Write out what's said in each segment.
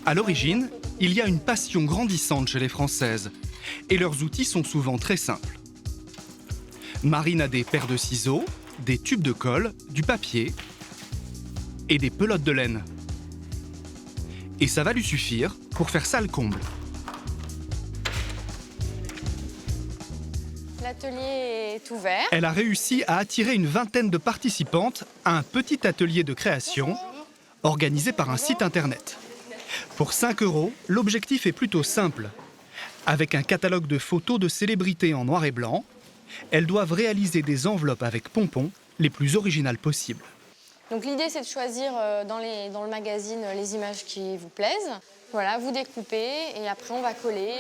À l'origine, il y a une passion grandissante chez les Françaises, et leurs outils sont souvent très simples. Marine a des paires de ciseaux, des tubes de colle, du papier et des pelotes de laine. Et ça va lui suffire pour faire ça le comble. L'atelier est ouvert. Elle a réussi à attirer une vingtaine de participantes à un petit atelier de création organisé par un site internet. Pour 5 €, l'objectif est plutôt simple. Avec un catalogue de photos de célébrités en noir et blanc, elles doivent réaliser des enveloppes avec pompons les plus originales possibles. Donc l'idée, c'est de choisir dans le magazine les images qui vous plaisent. Voilà, vous découpez et après on va coller.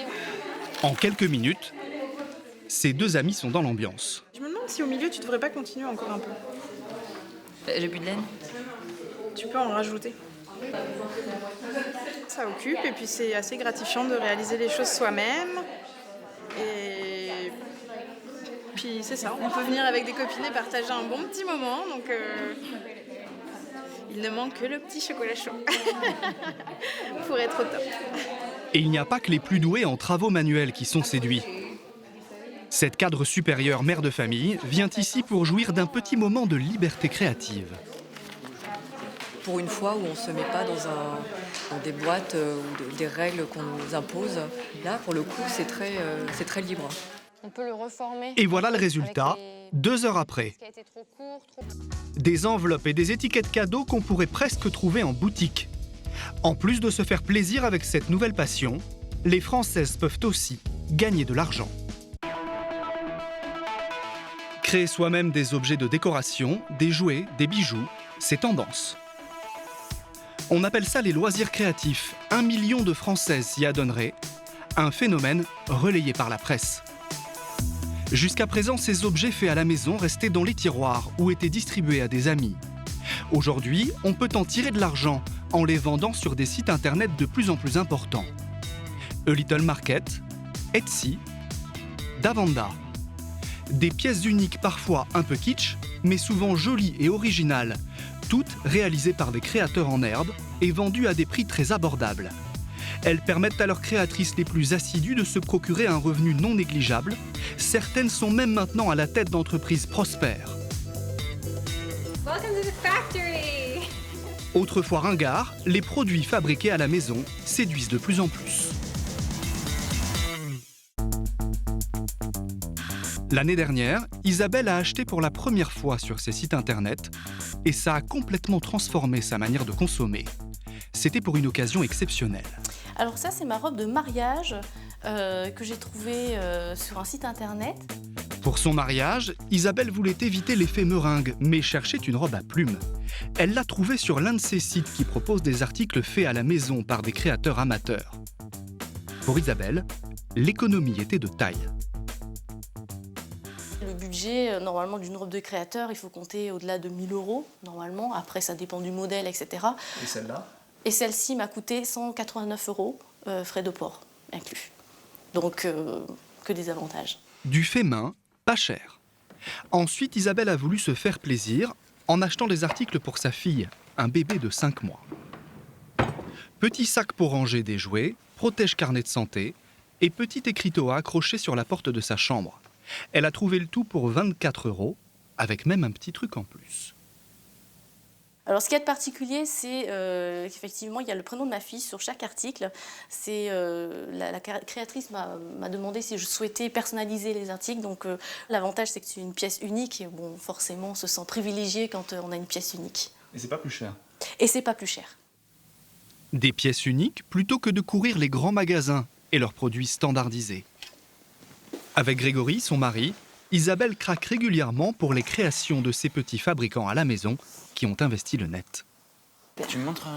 En quelques minutes, ces deux amis sont dans l'ambiance. Je me demande si au milieu tu devrais pas continuer encore un peu. J'ai plus de laine. Tu peux en rajouter. Ça occupe et puis c'est assez gratifiant de réaliser les choses soi-même. Et puis c'est ça, on peut venir avec des copines et partager un bon petit moment. Donc il ne manque que le petit chocolat chaud pour être au top. Et il n'y a pas que les plus doués en travaux manuels qui sont séduits. Cette cadre supérieure mère de famille vient ici pour jouir d'un petit moment de liberté créative. Pour une fois où on ne se met pas dans des boîtes ou des règles qu'on nous impose, là, pour le coup, c'est très libre. On peut le reformer. Et voilà le résultat, 2 heures après. Ce qui a été trop court, trop... Des enveloppes et des étiquettes cadeaux qu'on pourrait presque trouver en boutique. En plus de se faire plaisir avec cette nouvelle passion, les Françaises peuvent aussi gagner de l'argent. Créer soi-même des objets de décoration, des jouets, des bijoux, c'est tendance. On appelle ça les loisirs créatifs. 1 million de Françaises s'y adonneraient. Un phénomène relayé par la presse. Jusqu'à présent, ces objets faits à la maison restaient dans les tiroirs ou étaient distribués à des amis. Aujourd'hui, on peut en tirer de l'argent en les vendant sur des sites internet de plus en plus importants. A Little Market, Etsy, Davanda. Des pièces uniques parfois un peu kitsch, mais souvent jolies et originales, toutes réalisées par des créateurs en herbe et vendues à des prix très abordables. Elles permettent à leurs créatrices les plus assidues de se procurer un revenu non négligeable. Certaines sont même maintenant à la tête d'entreprises prospères. Welcome to the factory. Autrefois ringards, les produits fabriqués à la maison séduisent de plus en plus. L'année dernière, Isabelle a acheté pour la première fois sur ses sites internet et ça a complètement transformé sa manière de consommer. C'était pour une occasion exceptionnelle. Alors ça, c'est ma robe de mariage que j'ai trouvée sur un site internet. Pour son mariage, Isabelle voulait éviter l'effet meringue, mais cherchait une robe à plumes. Elle l'a trouvée sur l'un de ces sites qui propose des articles faits à la maison par des créateurs amateurs. Pour Isabelle, l'économie était de taille. Le budget, normalement, d'une robe de créateur, il faut compter au-delà de 1 000 €, normalement. Après, ça dépend du modèle, etc. Et celle-là ? Et celle-ci m'a coûté 189 €, frais de port inclus. Donc, que des avantages. Du fait main, pas cher. Ensuite, Isabelle a voulu se faire plaisir en achetant des articles pour sa fille, un bébé de 5 mois. Petit sac pour ranger des jouets, protège-carnet de santé et petit écriteau à accrocher sur la porte de sa chambre. Elle a trouvé le tout pour 24 €, avec même un petit truc en plus. Alors, ce qu'il y a de particulier, c'est qu'effectivement, il y a le prénom de ma fille sur chaque article. C'est, la créatrice m'a demandé si je souhaitais personnaliser les articles. Donc, l'avantage, c'est que c'est une pièce unique. Et bon, forcément, on se sent privilégié quand on a une pièce unique. Et c'est pas plus cher. Et c'est pas plus cher. Des pièces uniques plutôt que de courir les grands magasins et leurs produits standardisés. Avec Grégory, son mari, Isabelle craque régulièrement pour les créations de ces petits fabricants à la maison qui ont investi le net. Tu me montres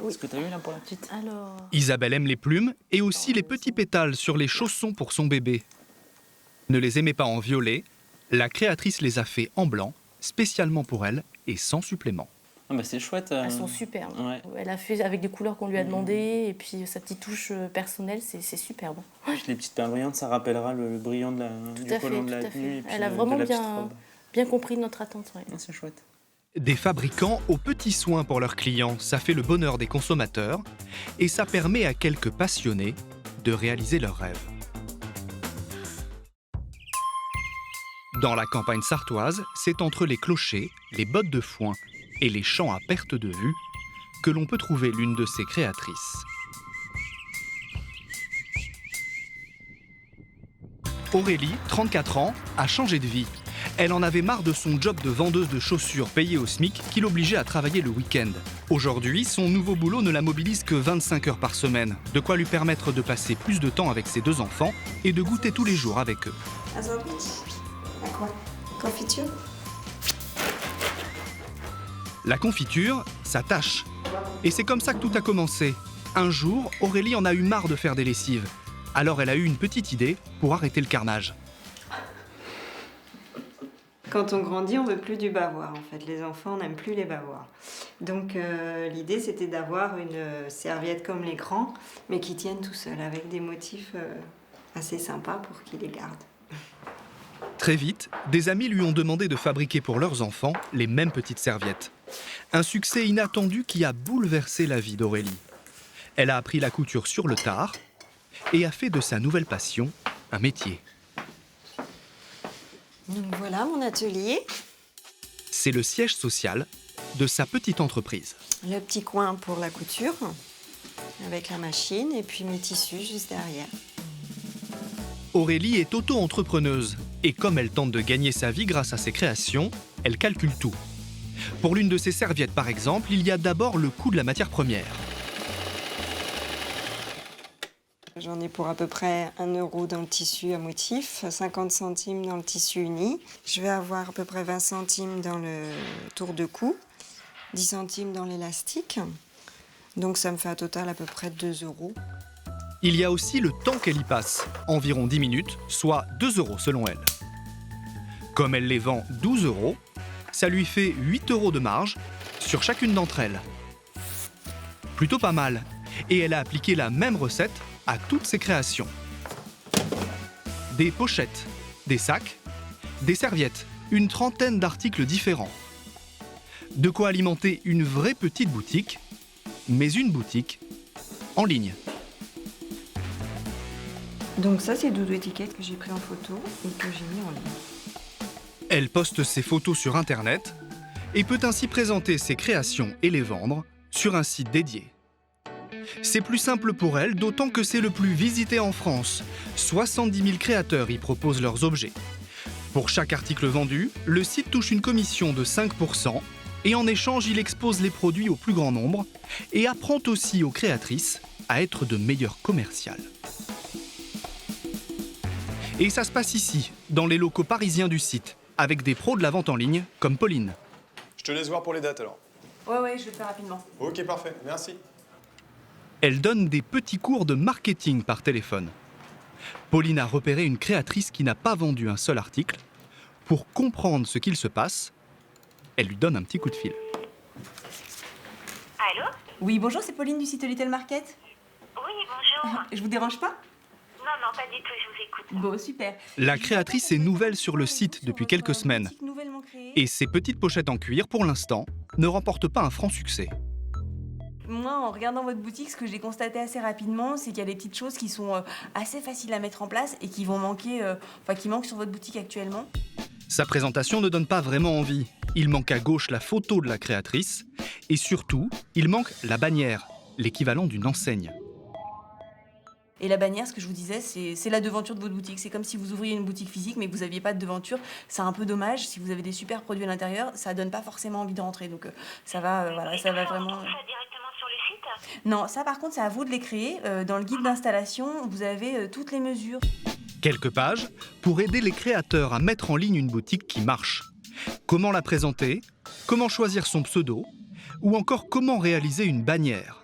ce que t'as eu là pour la petite ? Alors... Isabelle aime les plumes et aussi les petits pétales sur les chaussons pour son bébé. Ne les aimait pas en violet, la créatrice les a fait en blanc, spécialement pour elle et sans supplément. Ah bah c'est chouette. Elles sont superbes. Ouais. Elle a fait avec des couleurs qu'on lui a demandées et puis sa petite touche personnelle, c'est superbe. Les petites perles brillantes, ça rappellera le brillant du collant de la tenue. Et puis Elle a de vraiment la petite robe. bien compris notre attente. Ouais. Ah, c'est chouette. Des fabricants aux petits soins pour leurs clients, ça fait le bonheur des consommateurs et ça permet à quelques passionnés de réaliser leurs rêves. Dans la campagne sartoise, c'est entre les clochers, les bottes de foin et les champs à perte de vue que l'on peut trouver l'une de ses créatrices. Aurélie, 34 ans, a changé de vie. Elle en avait marre de son job de vendeuse de chaussures payée au SMIC qui l'obligeait à travailler le week-end. Aujourd'hui, son nouveau boulot ne la mobilise que 25 heures par semaine, de quoi lui permettre de passer plus de temps avec ses 2 enfants et de goûter tous les jours avec eux. À quoi? Confiture? La confiture, ça tâche. Et c'est comme ça que tout a commencé. Un jour, Aurélie en a eu marre de faire des lessives. Alors elle a eu une petite idée pour arrêter le carnage. Quand on grandit, on veut plus du bavoir en fait. Les enfants n'aiment plus les bavoirs. Donc l'idée c'était d'avoir une serviette comme l'écran, mais qui tienne tout seul, avec des motifs assez sympas pour qu'ils les gardent. Très vite, des amis lui ont demandé de fabriquer pour leurs enfants les mêmes petites serviettes. Un succès inattendu qui a bouleversé la vie d'Aurélie. Elle a appris la couture sur le tard et a fait de sa nouvelle passion un métier. Donc voilà mon atelier. C'est le siège social de sa petite entreprise. Le petit coin pour la couture, avec la machine, et puis mes tissus juste derrière. Aurélie est auto-entrepreneuse et comme elle tente de gagner sa vie grâce à ses créations, elle calcule tout. Pour l'une de ses serviettes par exemple, il y a d'abord le coût de la matière première. J'en ai pour à peu près 1 € dans le tissu à motif, 50 centimes dans le tissu uni. Je vais avoir à peu près 20 centimes dans le tour de cou, 10 centimes dans l'élastique. Donc ça me fait un total à peu près 2 €. Il y a aussi le temps qu'elle y passe, environ 10 minutes, soit 2 € selon elle. Comme elle les vend 12 €, ça lui fait 8 € de marge sur chacune d'entre elles. Plutôt pas mal, et elle a appliqué la même recette à toutes ses créations. Des pochettes, des sacs, des serviettes, une trentaine d'articles différents. De quoi alimenter une vraie petite boutique, mais une boutique en ligne. Donc ça, c'est Doudou Étiquette que j'ai pris en photo et que j'ai mis en ligne. Elle poste ses photos sur Internet et peut ainsi présenter ses créations et les vendre sur un site dédié. C'est plus simple pour elle, d'autant que c'est le plus visité en France. 70 000 créateurs y proposent leurs objets. Pour chaque article vendu, le site touche une commission de 5% et en échange, il expose les produits au plus grand nombre et apprend aussi aux créatrices à être de meilleures commerciales. Et ça se passe ici, dans les locaux parisiens du site, avec des pros de la vente en ligne comme Pauline. Je te laisse voir pour les dates alors. Ouais, je vais le faire rapidement. Ok, parfait, merci. Elle donne des petits cours de marketing par téléphone. Pauline a repéré une créatrice qui n'a pas vendu un seul article. Pour comprendre ce qu'il se passe, elle lui donne un petit coup de fil. Allô? Oui, bonjour, c'est Pauline du site Little Market. Oui, bonjour. Je vous dérange pas? Non, pas du tout, je vous écoute. Bon, super. La créatrice est nouvelle sur le site depuis quelques semaines. Et ses petites pochettes en cuir, pour l'instant, ne remportent pas un franc succès. Moi, en regardant votre boutique, ce que j'ai constaté assez rapidement, c'est qu'il y a des petites choses qui sont assez faciles à mettre en place et qui vont manquer, qui manquent sur votre boutique actuellement. Sa présentation ne donne pas vraiment envie. Il manque à gauche la photo de la créatrice et surtout, il manque la bannière, l'équivalent d'une enseigne. Et la bannière, ce que je vous disais, c'est la devanture de votre boutique. C'est comme si vous ouvriez une boutique physique mais que vous n'aviez pas de devanture. C'est un peu dommage. Si vous avez des super produits à l'intérieur, ça donne pas forcément envie de rentrer. Donc ça va, ça va vraiment... On trouve ça directement sur le site? Non, ça par contre, c'est à vous de les créer. Dans le guide d'installation, vous avez toutes les mesures. Quelques pages pour aider les créateurs à mettre en ligne une boutique qui marche. Comment la présenter, comment choisir son pseudo, ou encore comment réaliser une bannière.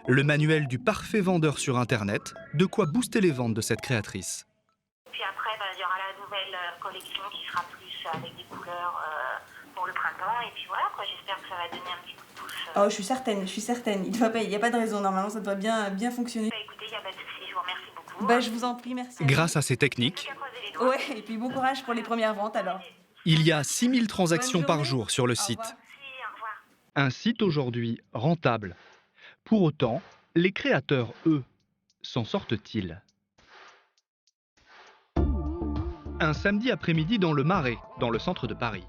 Le manuel du parfait vendeur sur Internet, de quoi booster les ventes de cette créatrice. Puis après, il y aura la nouvelle collection qui sera plus avec des couleurs pour le printemps. Et puis voilà, j'espère que ça va donner un petit coup de pouce. Oh, je suis certaine. Il n'y a pas de raison. Normalement, ça devrait bien fonctionner. Écoutez, il n'y a pas de souci, je vous remercie beaucoup. Je vous en prie, merci. Grâce à ces techniques, ouais, et puis bon courage pour les premières ventes alors. il y a 6000 transactions par jour sur le site. Un site aujourd'hui rentable. Pour autant, les créateurs, eux, s'en sortent-ils? Un samedi après-midi dans le Marais, dans le centre de Paris.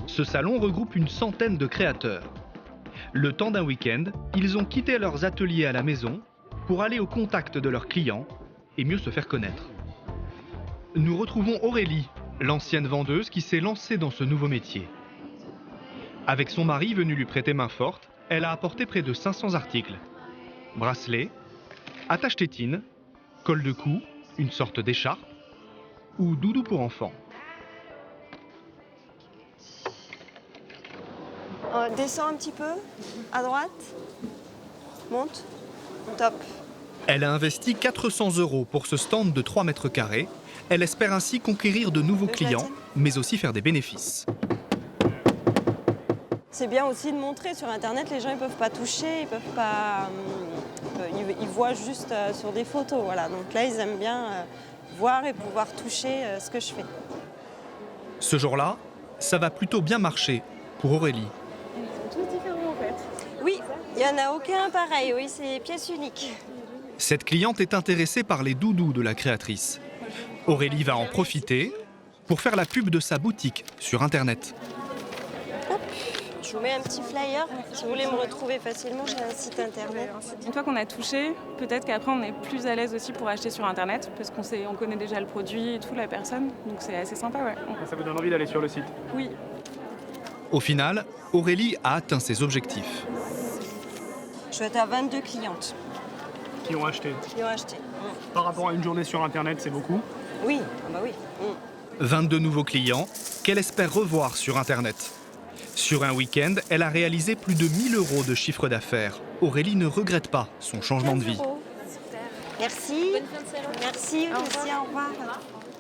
Ce salon regroupe une centaine de créateurs. Le temps d'un week-end, ils ont quitté leurs ateliers à la maison pour aller au contact de leurs clients et mieux se faire connaître. Nous retrouvons Aurélie, l'ancienne vendeuse qui s'est lancée dans ce nouveau métier. Avec son mari venu lui prêter main forte, elle a apporté près de 500 articles. Bracelets, attaches tétines, col de cou, une sorte d'écharpe ou doudou pour enfants. Descends un petit peu, à droite, monte, top. Elle a investi 400 € pour ce stand de 3 mètres carrés. Elle espère ainsi conquérir de nouveaux clients, mais aussi faire des bénéfices. C'est bien aussi de montrer sur Internet, les gens ils peuvent pas toucher, ils peuvent pas, ils voient juste sur des photos, voilà. Donc là ils aiment bien voir et pouvoir toucher ce que je fais. Ce jour-là, ça va plutôt bien marcher pour Aurélie. Ils sont tous différents en fait. Oui, il y en a aucun pareil, oui, c'est pièce unique. Cette cliente est intéressée par les doudous de la créatrice. Aurélie va en profiter pour faire la pub de sa boutique sur Internet. Hop, je vous mets un petit flyer. Si vous voulez me retrouver facilement, j'ai un site Internet. Une fois qu'on a touché, peut-être qu'après on est plus à l'aise aussi pour acheter sur Internet, parce on connaît déjà le produit et tout, la personne, donc c'est assez sympa, ouais. Ça vous donne envie d'aller sur le site? Oui. Au final, Aurélie a atteint ses objectifs. Je vais être à 22 clientes. Qui ont acheté? Qui ont acheté. Par rapport à une journée sur Internet, c'est beaucoup? Oui, bah oui. 22 nouveaux clients qu'elle espère revoir sur Internet. Sur un week-end, elle a réalisé plus de 1 000 € de chiffre d'affaires. Aurélie ne regrette pas son changement de vie. Merci. Merci, merci, au revoir.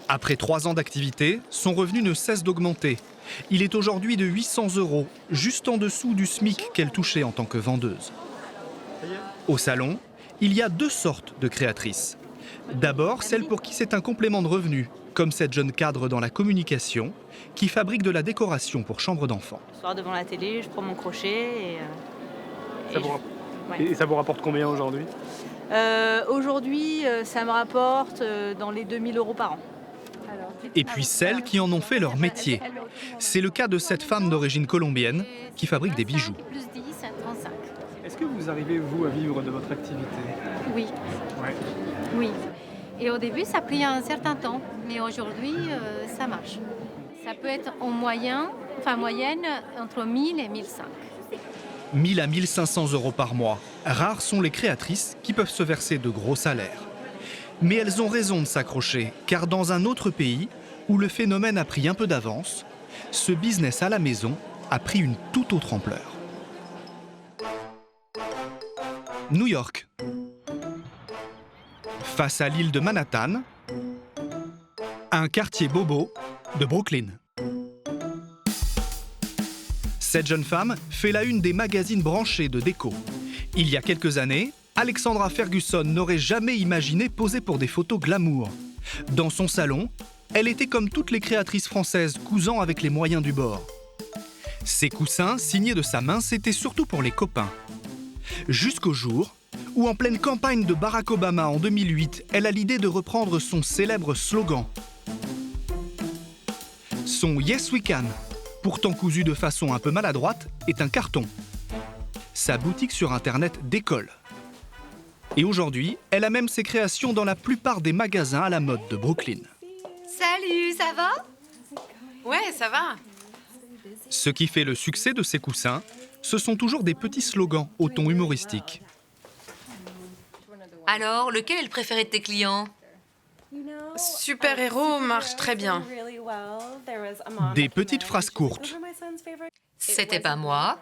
Après 3 ans d'activité, son revenu ne cesse d'augmenter. Il est aujourd'hui de 800 €, juste en dessous du SMIC qu'elle touchait en tant que vendeuse. Au salon, il y a 2 sortes de créatrices. D'abord, celles pour qui c'est un complément de revenu, comme cette jeune cadre dans la communication qui fabrique de la décoration pour chambre d'enfants. Le soir devant la télé, je prends mon crochet et ça vous rapporte combien aujourd'hui? Aujourd'hui, ça me rapporte dans les 2 000 € par an. Et puis celles qui en ont fait leur métier. C'est le cas de cette femme d'origine colombienne qui fabrique des bijoux. Plus 10, 35. Est-ce que vous arrivez, vous, à vivre de votre activité? Oui. Ouais. Oui. Et au début, ça a pris un certain temps, mais aujourd'hui, ça marche. Ça peut être en moyenne, entre 1000 et 1500. 1000 à 1500 € par mois. Rares sont les créatrices qui peuvent se verser de gros salaires. Mais elles ont raison de s'accrocher, car dans un autre pays, où le phénomène a pris un peu d'avance, ce business à la maison a pris une toute autre ampleur. New York. Face à l'île de Manhattan, un quartier bobo de Brooklyn. Cette jeune femme fait la une des magazines branchés de déco. Il y a quelques années, Alexandra Ferguson n'aurait jamais imaginé poser pour des photos glamour. Dans son salon, elle était comme toutes les créatrices françaises, cousant avec les moyens du bord. Ces coussins, signés de sa main, c'était surtout pour les copains. Jusqu'au jour où, en pleine campagne de Barack Obama en 2008, elle a l'idée de reprendre son célèbre slogan. Son « Yes we can », pourtant cousu de façon un peu maladroite, est un carton. Sa boutique sur Internet décolle. Et aujourd'hui, elle a même ses créations dans la plupart des magasins à la mode de Brooklyn. Salut, ça va? Ouais, ça va. Ce qui fait le succès de ces coussins, ce sont toujours des petits slogans au ton humoristique. Alors, lequel est le préféré de tes clients? Super-héros marche très bien. Des petites phrases courtes. C'était pas moi.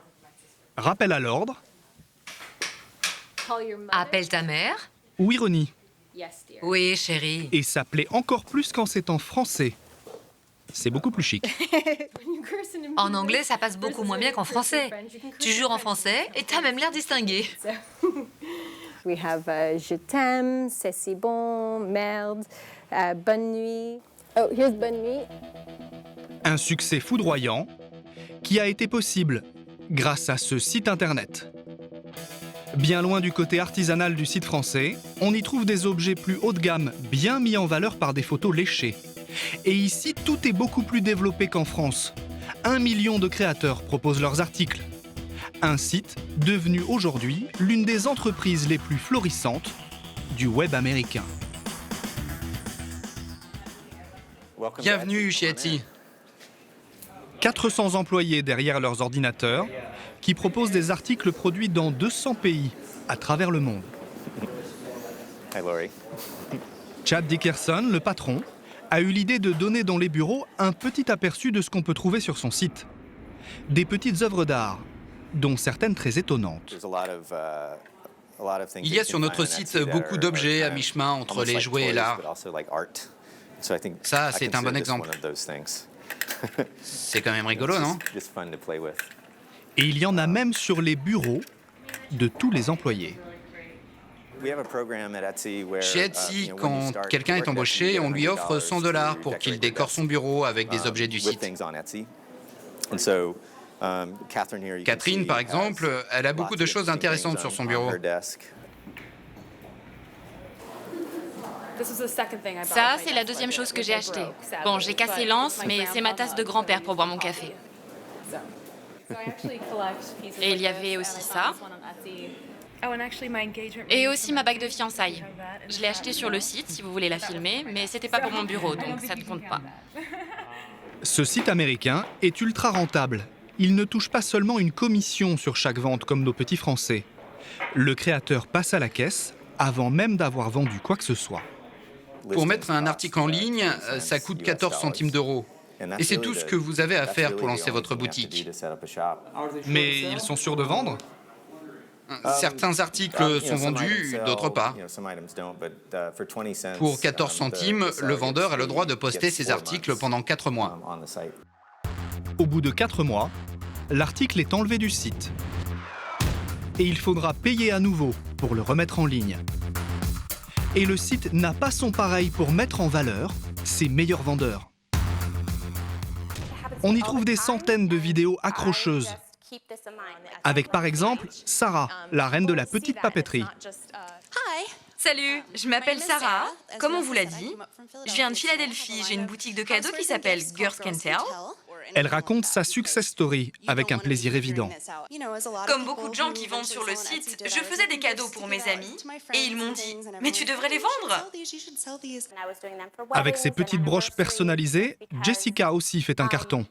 Rappel à l'ordre. Appelle ta mère. Ou ironie. Oui, chérie. Et ça plaît encore plus quand c'est en français. C'est beaucoup plus chic. En anglais, ça passe beaucoup moins bien qu'en français. Tu jures en français et t'as même l'air distingué. We have je t'aime, c'est bon, merde, bonne nuit. Oh, here's bonne nuit. Un succès foudroyant qui a été possible grâce à ce site internet. Bien loin du côté artisanal du site français, on y trouve des objets plus haut de gamme, bien mis en valeur par des photos léchées. Et ici, tout est beaucoup plus développé qu'en France. 1 million de créateurs proposent leurs articles. Un site devenu aujourd'hui l'une des entreprises les plus florissantes du web américain. Bienvenue chez Etsy. 400 employés derrière leurs ordinateurs qui proposent des articles produits dans 200 pays à travers le monde. Hi Laurie. Chad Dickerson, le patron, a eu l'idée de donner dans les bureaux un petit aperçu de ce qu'on peut trouver sur son site. Des petites œuvres d'art, dont certaines très étonnantes. Il y a sur notre site beaucoup d'objets à mi-chemin entre les jouets et l'art. Ça, c'est un bon exemple. C'est quand même rigolo, non? Et il y en a même sur les bureaux de tous les employés. Chez Etsy, quand quelqu'un est embauché, on lui offre $100 pour qu'il décore son bureau avec des objets du site. Catherine, par exemple, elle a beaucoup de choses intéressantes sur son bureau. Ça, c'est la deuxième chose que j'ai achetée. Bon, j'ai cassé l'anse, mais c'est ma tasse de grand-père pour boire mon café. Et il y avait aussi ça. Et aussi ma bague de fiançailles. Je l'ai achetée sur le site, si vous voulez la filmer, mais c'était pas pour mon bureau, donc ça ne compte pas. Ce site américain est ultra rentable. Il ne touche pas seulement une commission sur chaque vente comme nos petits Français. Le créateur passe à la caisse avant même d'avoir vendu quoi que ce soit. Pour mettre un article en ligne, ça coûte 14 centimes d'euros. Et c'est tout ce que vous avez à faire pour lancer votre boutique. Mais ils sont sûrs de vendre ? Certains articles sont vendus, d'autres pas. Pour 14 centimes, le vendeur a le droit de poster ses articles pendant 4 mois. Au bout de 4 mois, l'article est enlevé du site. Et il faudra payer à nouveau pour le remettre en ligne. Et le site n'a pas son pareil pour mettre en valeur ses meilleurs vendeurs. On y trouve des centaines de vidéos accrocheuses, avec par exemple Sarah, la reine de la petite papeterie. Salut, je m'appelle Sarah. Comme on vous l'a dit, je viens de Philadelphie. J'ai une boutique de cadeaux qui s'appelle Girls Can Tell. Elle raconte sa success story avec un plaisir évident. Comme beaucoup de gens qui vendent sur le site, je faisais des cadeaux pour mes amis et ils m'ont dit « Mais tu devrais les vendre !» Avec ses petites broches personnalisées, Jessica aussi fait un carton.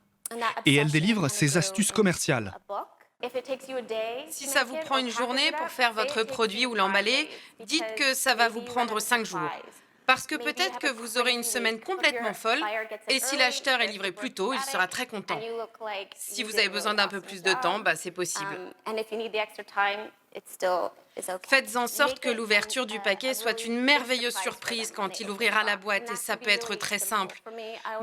Et elle délivre ses astuces commerciales. Si ça vous prend une journée pour faire votre produit ou l'emballer, dites que ça va vous prendre 5 jours. Parce que peut-être que vous aurez une semaine complètement folle, et si l'acheteur est livré plus tôt, il sera très content. Si vous avez besoin d'un peu plus de temps, c'est possible. Faites en sorte que l'ouverture du paquet soit une merveilleuse surprise quand il ouvrira la boîte, et ça peut être très simple.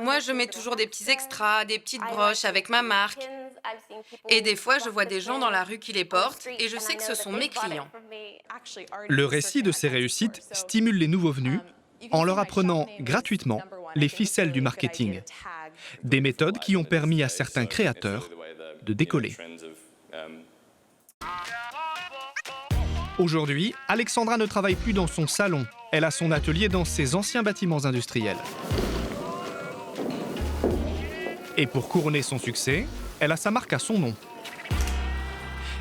Moi, je mets toujours des petits extras, des petites broches avec ma marque. Et des fois, je vois des gens dans la rue qui les portent, et je sais que ce sont mes clients. Le récit de ces réussites stimule les nouveaux venus en leur apprenant gratuitement les ficelles du marketing. Des méthodes qui ont permis à certains créateurs de décoller. Aujourd'hui, Alexandra ne travaille plus dans son salon. Elle a son atelier dans ses anciens bâtiments industriels. Et pour couronner son succès, elle a sa marque à son nom.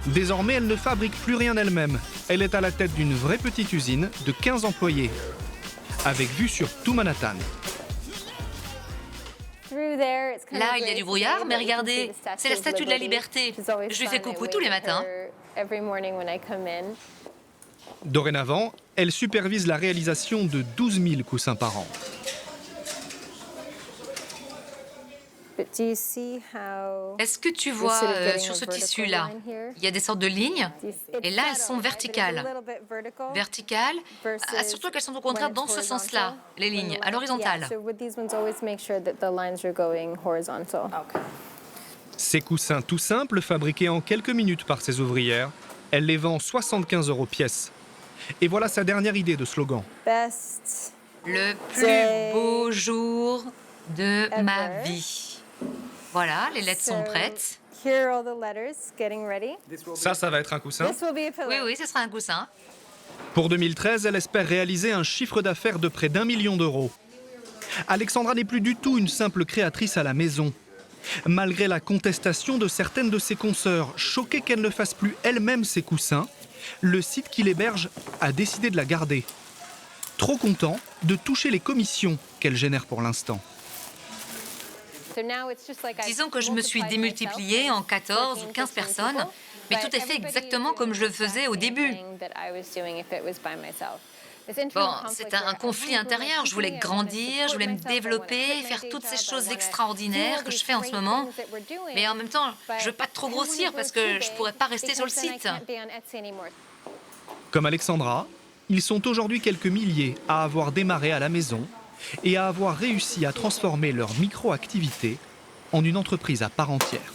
Désormais, elle ne fabrique plus rien elle-même. Elle est à la tête d'une vraie petite usine de 15 employés, avec vue sur tout Manhattan. Là, il y a du brouillard, mais regardez, c'est la Statue de la Liberté. Je lui fais coucou tous les matins. Dorénavant, elle supervise la réalisation de 12 000 coussins par an. Est-ce que tu vois sur ce tissu-là, il y a des sortes de lignes, et là, elles sont verticales. Verticales, surtout qu'elles sont au contraire dans ce sens-là, les lignes, à l'horizontale. Ces coussins tout simples, fabriqués en quelques minutes par ses ouvrières, elle les vend 75 € pièce. Et voilà sa dernière idée de slogan. Le plus beau jour de ma vie. Voilà, les lettres sont prêtes. Ça va être un coussin. Oui, ce sera un coussin. Pour 2013, elle espère réaliser un chiffre d'affaires de près d'1 million d'euros. Alexandra n'est plus du tout une simple créatrice à la maison. Malgré la contestation de certaines de ses consoeurs, choquées qu'elle ne fasse plus elle-même ses coussins, le site qui l'héberge a décidé de la garder. Trop content de toucher les commissions qu'elle génère pour l'instant. Disons que je me suis démultipliée en 14 ou 15 personnes, mais tout est fait exactement comme je le faisais au début. Bon, c'est un conflit intérieur. Je voulais grandir, je voulais me développer, faire toutes ces choses extraordinaires que je fais en ce moment. Mais en même temps, je veux pas trop grossir parce que je pourrais pas rester sur le site. Comme Alexandra, ils sont aujourd'hui quelques milliers à avoir démarré à la maison et à avoir réussi à transformer leur micro-activité en une entreprise à part entière.